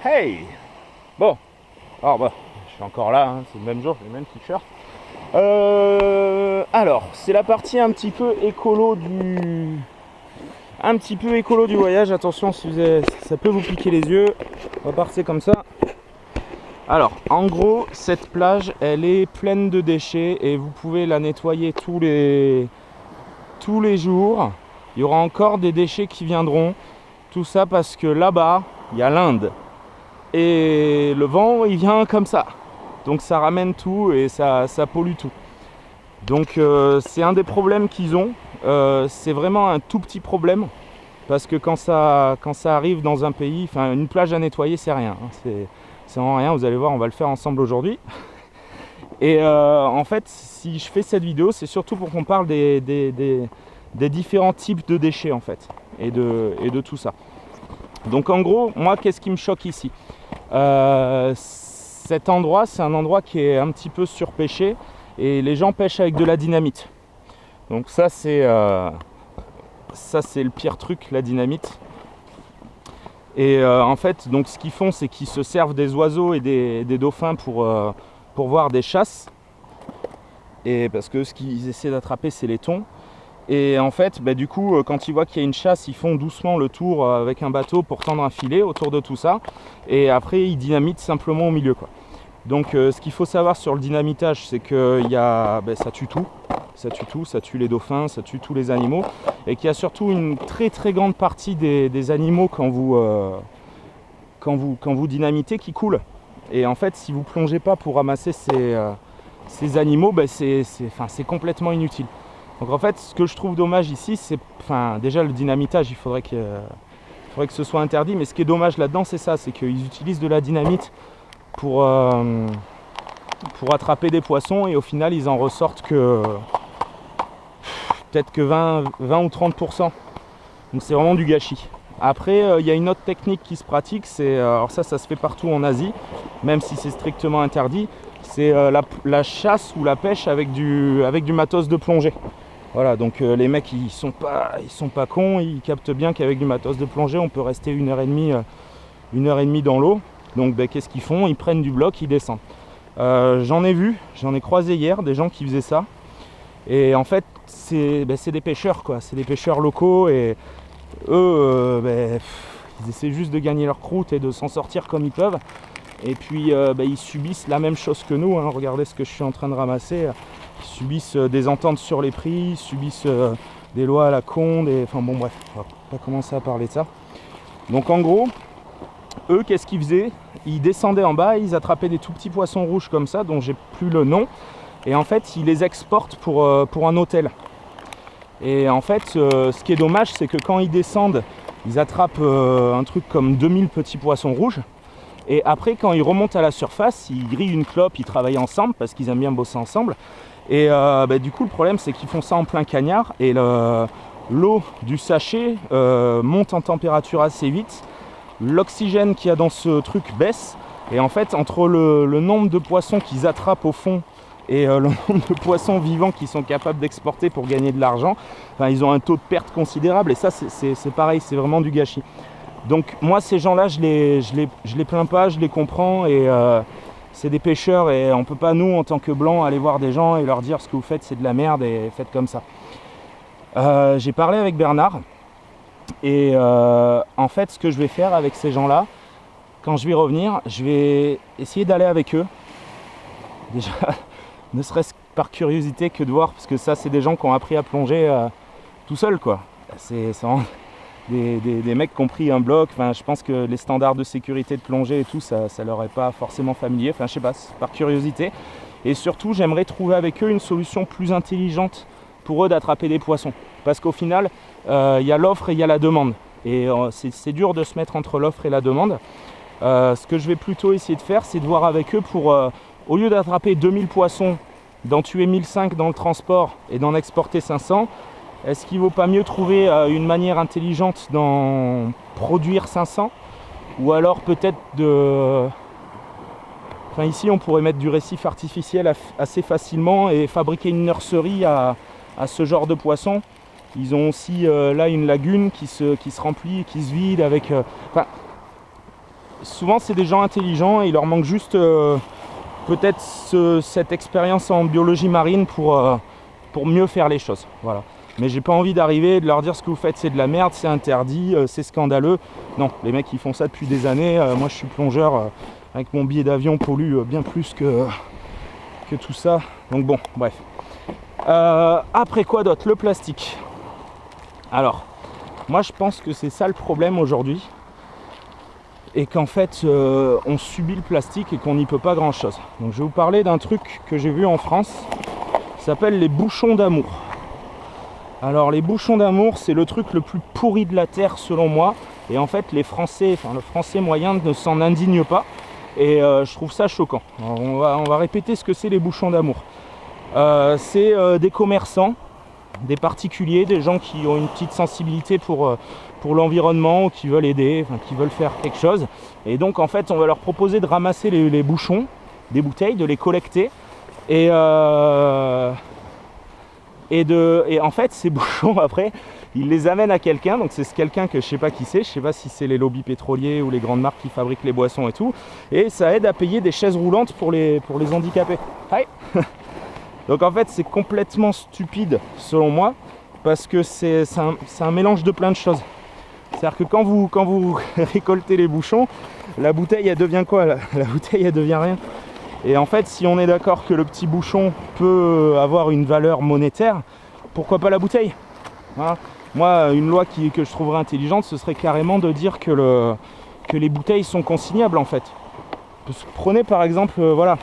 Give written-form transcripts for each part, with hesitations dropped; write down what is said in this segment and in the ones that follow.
Hey! Bon, alors bah, je suis encore là, hein, c'est le même jour, j'ai le même t-shirt. Alors, c'est la partie un petit peu écolo du... voyage. Attention, si vous avez... ça peut vous piquer les yeux. On va partir comme ça. Alors, en gros, cette plage, elle est pleine de déchets et vous pouvez la nettoyer tous les jours. Il y aura encore des déchets qui viendront. Tout ça parce que là-bas, il y a l'Inde. Et le vent, il vient comme ça. Donc ça ramène tout et ça pollue tout. Donc c'est un des problèmes qu'ils ont. C'est vraiment un tout petit problème. Parce que quand ça arrive dans un pays, enfin une plage à nettoyer, c'est rien. C'est vraiment rien, vous allez voir, on va le faire ensemble aujourd'hui. Et en fait, si je fais cette vidéo, c'est surtout pour qu'on parle des différents types de déchets en fait. Et de tout ça. Donc en gros, moi, qu'est-ce qui me choque ici? Cet endroit, c'est un endroit qui est un petit peu surpêché. Et les gens pêchent avec de la dynamite. Donc ça, c'est le pire truc, la dynamite. Et en fait, donc ce qu'ils font, c'est qu'ils se servent des oiseaux et des dauphins pour voir des chasses. Et parce que ce qu'ils essaient d'attraper, c'est les thons. Et en fait, bah, du coup, quand ils voient qu'il y a une chasse, ils font doucement le tour avec un bateau pour tendre un filet autour de tout ça. Et après, ils dynamitent simplement au milieu, quoi. Donc ce qu'il faut savoir sur le dynamitage, c'est que ça tue tout. Ça tue les dauphins, ça tue tous les animaux. Et qu'il y a surtout une très très grande partie des animaux quand vous dynamitez qui coulent. Et en fait, si vous ne plongez pas pour ramasser ces animaux, bah, c'est complètement inutile. Donc en fait, ce que je trouve dommage ici, c'est déjà le dynamitage, il faudrait que ce soit interdit. Mais ce qui est dommage là-dedans, c'est ça, c'est qu'ils utilisent de la dynamite pour attraper des poissons et au final ils en ressortent que peut-être que 20 ou 30%. Donc c'est vraiment du gâchis. Après il y a une autre technique qui se pratique, alors ça se fait partout en Asie, même si c'est strictement interdit, c'est la chasse ou la pêche avec du matos de plongée. Voilà, donc les mecs ils sont pas cons, ils captent bien qu'avec du matos de plongée on peut rester 1h30 dans l'eau. Donc qu'est-ce qu'ils font? Ils prennent du bloc, ils descendent. J'en ai croisé hier des gens qui faisaient ça. Et en fait, c'est des pêcheurs, quoi. C'est des pêcheurs locaux et eux, ils essaient juste de gagner leur croûte et de s'en sortir comme ils peuvent. Et puis, ils subissent la même chose que nous, hein. Regardez ce que je suis en train de ramasser. Ils subissent des ententes sur les prix, ils subissent des lois à la con. Enfin bon, bref, on va pas commencer à parler de ça. Donc en gros, eux, qu'est-ce qu'ils faisaient? Ils descendaient en bas, ils attrapaient des tout petits poissons rouges comme ça, dont j'ai plus le nom. Et en fait, ils les exportent pour un hôtel. Et en fait, ce qui est dommage, c'est que quand ils descendent, ils attrapent un truc comme 2000 petits poissons rouges. Et après, quand ils remontent à la surface, ils grillent une clope, ils travaillent ensemble, parce qu'ils aiment bien bosser ensemble. Et du coup, le problème, c'est qu'ils font ça en plein cagnard. Et l'eau du sachet monte en température assez vite. L'oxygène qu'il y a dans ce truc baisse. Et en fait, entre le nombre de poissons qu'ils attrapent au fond et le nombre de poissons vivants qu'ils sont capables d'exporter pour gagner de l'argent, ils ont un taux de perte considérable. Et ça, c'est pareil, c'est vraiment du gâchis. Donc moi, ces gens-là, je les plains pas, je les comprends. Et c'est des pêcheurs et on peut pas, nous, en tant que blancs, aller voir des gens et leur dire ce que vous faites, c'est de la merde et faites comme ça. J'ai parlé avec Bernard. Et en fait, ce que je vais faire avec ces gens-là, quand je vais revenir, je vais essayer d'aller avec eux. Déjà, ne serait-ce par curiosité que de voir, parce que ça, c'est des gens qui ont appris à plonger tout seuls, quoi. C'est vraiment des mecs qui ont pris un bloc. Enfin, je pense que les standards de sécurité de plongée et tout, ça leur est pas forcément familier. Enfin, je sais pas, par curiosité. Et surtout, j'aimerais trouver avec eux une solution plus intelligente pour eux d'attraper des poissons. Parce qu'au final, il y a l'offre et il y a la demande. Et c'est dur de se mettre entre l'offre et la demande. Ce que je vais plutôt essayer de faire, c'est de voir avec eux pour, au lieu d'attraper 2000 poissons, d'en tuer 1500 dans le transport et d'en exporter 500, est-ce qu'il ne vaut pas mieux trouver une manière intelligente d'en produire 500? Ou alors peut-être de... Enfin ici, on pourrait mettre du récif artificiel assez facilement et fabriquer une nurserie à ce genre de poissons. Ils ont aussi là une lagune qui se remplit, qui se vide avec... souvent c'est des gens intelligents et il leur manque juste peut-être cette expérience en biologie marine pour mieux faire les choses. Voilà. Mais j'ai pas envie d'arriver et de leur dire ce que vous faites c'est de la merde, c'est interdit, c'est scandaleux. Non, les mecs ils font ça depuis des années. Moi je suis plongeur, avec mon billet d'avion pollue bien plus que tout ça. Donc bon, bref. Après quoi d'autre? Le plastique. Alors, moi je pense que c'est ça le problème aujourd'hui. Et qu'en fait on subit le plastique et qu'on n'y peut pas grand chose. Donc je vais vous parler d'un truc que j'ai vu en France, qui s'appelle les bouchons d'amour. Alors les bouchons d'amour, c'est le truc le plus pourri de la terre selon moi. Et en fait les Français, enfin le Français moyen ne s'en indigne pas. Et je trouve ça choquant. Alors, on va répéter ce que c'est les bouchons d'amour. C'est des commerçants, des particuliers, des gens qui ont une petite sensibilité pour l'environnement, ou qui veulent aider, enfin, qui veulent faire quelque chose. Et donc en fait on va leur proposer de ramasser les bouchons des bouteilles, de les collecter. Et en fait ces bouchons après ils les amènent à quelqu'un, donc c'est ce quelqu'un que je sais pas qui c'est, je sais pas si c'est les lobbies pétroliers ou les grandes marques qui fabriquent les boissons et tout, et ça aide à payer des chaises roulantes pour les handicapés. Hi. Donc en fait c'est complètement stupide selon moi, parce que c'est un mélange de plein de choses. C'est-à-dire que quand vous récoltez les bouchons, la bouteille elle devient quoi? La bouteille elle devient rien. Et en fait, si on est d'accord que le petit bouchon peut avoir une valeur monétaire, pourquoi pas la bouteille? Voilà. Moi, une loi que je trouverais intelligente, ce serait carrément de dire que les bouteilles sont consignables en fait. Prenez par exemple, voilà,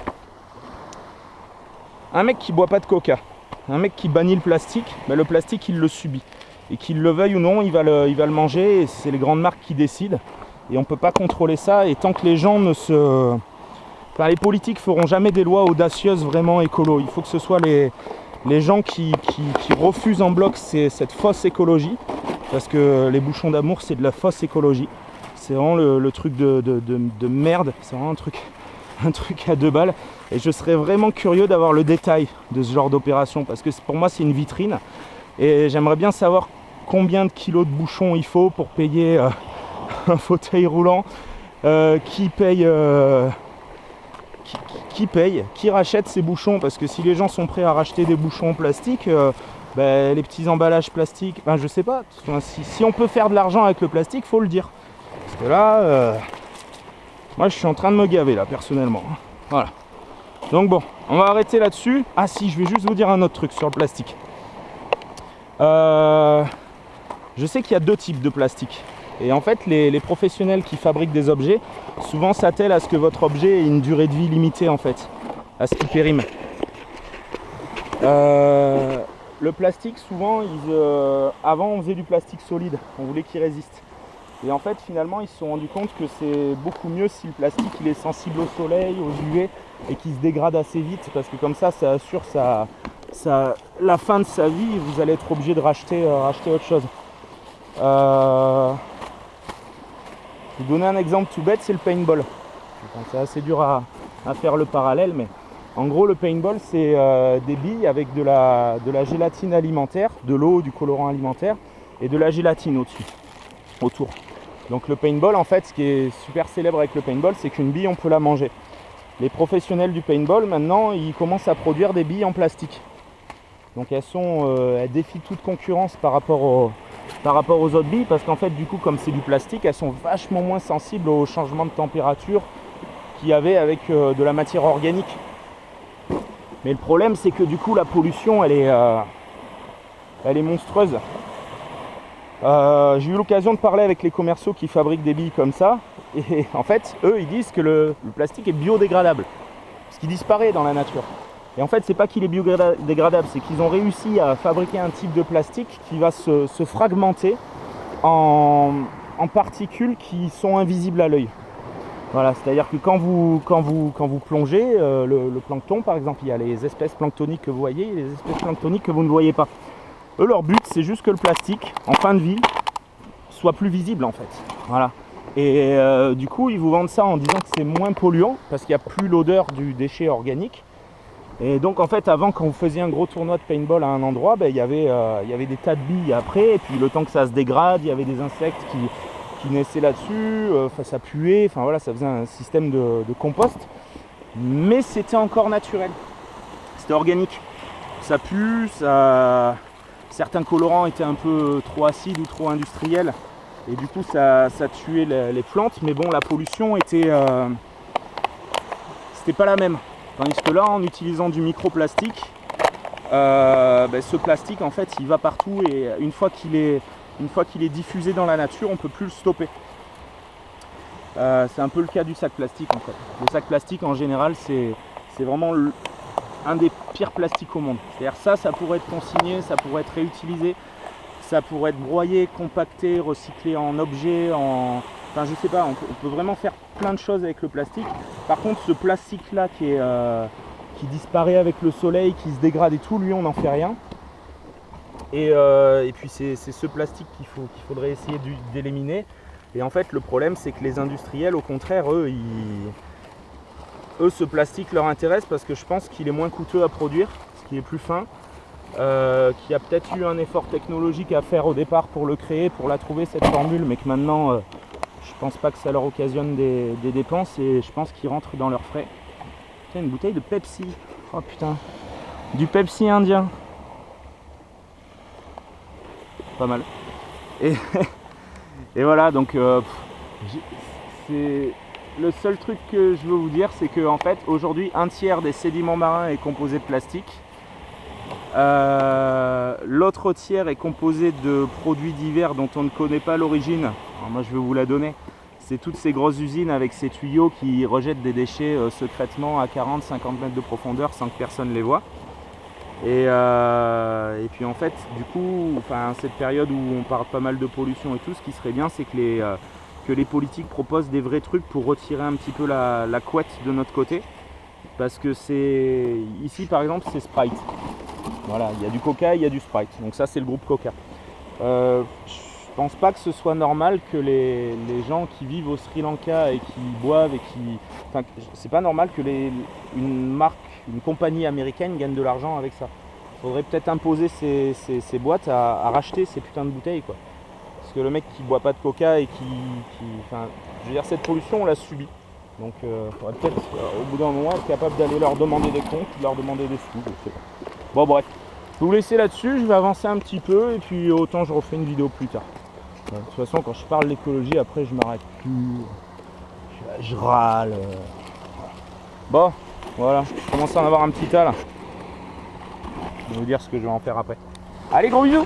un mec qui boit pas de coca, un mec qui bannit le plastique, ben le plastique il le subit. Et qu'il le veuille ou non, il va le manger, et c'est les grandes marques qui décident. Et on peut pas contrôler ça, et tant que les gens ne se... Enfin, les politiques feront jamais des lois audacieuses vraiment écolo. Il faut que ce soit les gens qui refusent en bloc cette fausse écologie. Parce que les bouchons d'amour, c'est de la fausse écologie. C'est vraiment le truc de merde. C'est vraiment un truc à 2 balles. Et je serais vraiment curieux d'avoir le détail de ce genre d'opération. Parce que pour moi, c'est une vitrine. Et j'aimerais bien savoir combien de kilos de bouchons il faut pour payer un fauteuil roulant. Qui paye... Qui rachète ces bouchons? Parce que si les gens sont prêts à racheter des bouchons en plastique, les petits emballages plastiques, ben je sais pas. Enfin, si on peut faire de l'argent avec le plastique, faut le dire. Parce que là, moi je suis en train de me gaver là, personnellement. Voilà. Donc bon, on va arrêter là-dessus. Ah si, je vais juste vous dire un autre truc sur le plastique. Je sais qu'il y a 2 types de plastique. Et en fait, les professionnels qui fabriquent des objets, souvent s'attellent à ce que votre objet ait une durée de vie limitée en fait, à ce qu'il périme. Le plastique, souvent, avant on faisait du plastique solide, on voulait qu'il résiste. Et en fait, finalement, ils se sont rendus compte que c'est beaucoup mieux si le plastique il est sensible au soleil, aux UV, et qu'il se dégrade assez vite, parce que comme ça assure la fin de sa vie, vous allez être obligé de racheter autre chose. Je vais vous donner un exemple tout bête, c'est le paintball. C'est assez dur à faire le parallèle, mais en gros le paintball c'est des billes avec de la gélatine alimentaire, de l'eau, du colorant alimentaire et de la gélatine autour. Donc le paintball en fait, ce qui est super célèbre avec le paintball, c'est qu'une bille on peut la manger. Les professionnels du paintball maintenant ils commencent à produire des billes en plastique. Donc elles défient toute concurrence par rapport aux autres billes, parce qu'en fait du coup comme c'est du plastique, elles sont vachement moins sensibles au changement de température qu'il y avait avec de la matière organique. Mais le problème c'est que du coup la pollution elle est monstrueuse. J'ai eu l'occasion de parler avec les commerciaux qui fabriquent des billes comme ça, et en fait eux ils disent que le plastique est biodégradable, ce qui disparaît dans la nature. Et en fait, c'est pas qu'il est biodégradable, c'est qu'ils ont réussi à fabriquer un type de plastique qui va se fragmenter en particules qui sont invisibles à l'œil. Voilà, c'est-à-dire que quand vous plongez, le plancton par exemple, il y a les espèces planctoniques que vous voyez et les espèces planctoniques que vous ne voyez pas. Eux, leur but, c'est juste que le plastique, en fin de vie, soit plus visible en fait. Voilà. Et du coup, ils vous vendent ça en disant que c'est moins polluant, parce qu'il n'y a plus l'odeur du déchet organique. Et donc en fait avant, quand vous faisiez un gros tournoi de paintball à un endroit, il y avait des tas de billes après, et puis le temps que ça se dégrade, il y avait des insectes qui naissaient là-dessus, ça puait, enfin voilà, ça faisait un système de compost, mais c'était encore naturel, c'était organique. Ça pue, certains colorants étaient un peu trop acides ou trop industriels, et du coup ça tuait les plantes, mais bon, la pollution c'était pas la même. Tandis que là, en utilisant du microplastique, ce plastique en fait il va partout, et une fois qu'il est diffusé dans la nature, on ne peut plus le stopper. C'est un peu le cas du sac plastique en fait. Le sac plastique en général, c'est vraiment un des pires plastiques au monde. C'est-à-dire ça pourrait être consigné, ça pourrait être réutilisé, ça pourrait être broyé, compacté, recyclé en objet, enfin je sais pas, on peut vraiment faire plein de choses avec le plastique. Par contre, ce plastique là qui disparaît avec le soleil, qui se dégrade et tout, lui on n'en fait rien. Et puis c'est ce plastique qu'il faudrait essayer d'éliminer. Et en fait le problème c'est que les industriels, au contraire, eux ce plastique leur intéresse parce que je pense qu'il est moins coûteux à produire, ce qui est plus fin, qu'il y a peut-être eu un effort technologique à faire au départ pour le créer, pour la trouver cette formule, mais que maintenant je pense pas que ça leur occasionne des dépenses, et je pense qu'ils rentrent dans leurs frais. Tiens, une bouteille de Pepsi, oh putain, du Pepsi indien. Pas mal. Et voilà, donc c'est le seul truc que je veux vous dire, c'est que en fait aujourd'hui un tiers des sédiments marins est composé de plastique, l'autre tiers est composé de produits divers dont on ne connaît pas l'origine. Alors moi je vais vous la donner, c'est toutes ces grosses usines avec ces tuyaux qui rejettent des déchets secrètement à 40-50 mètres de profondeur sans que personne les voie. Et puis en fait, du coup, cette période où on parle pas mal de pollution et tout, ce qui serait bien, c'est que les politiques proposent des vrais trucs pour retirer un petit peu la couette de notre côté. Parce que ici par exemple, c'est Sprite. Voilà, il y a du Coca, il y a du Sprite. Donc ça, c'est le groupe Coca. Je pense pas que ce soit normal que les gens qui vivent au Sri Lanka et qui boivent c'est pas normal que une compagnie américaine gagne de l'argent avec ça. Il faudrait peut-être imposer ces boîtes à racheter ces putains de bouteilles, quoi. Parce que le mec qui boit pas de Coca et je veux dire, cette pollution on l'a subie. Donc il faudrait peut-être au bout d'un moment être capable d'aller leur demander des comptes, de leur demander des sous, je sais pas. Bon bref, je vais vous laisser là-dessus, je vais avancer un petit peu et puis autant je refais une vidéo plus tard. De toute façon, quand je parle d'écologie, après je m'arrête plus, je râle. Bon, voilà, je commence à en avoir un petit tas là. Je vais vous dire ce que je vais en faire après. Allez, gros bisous!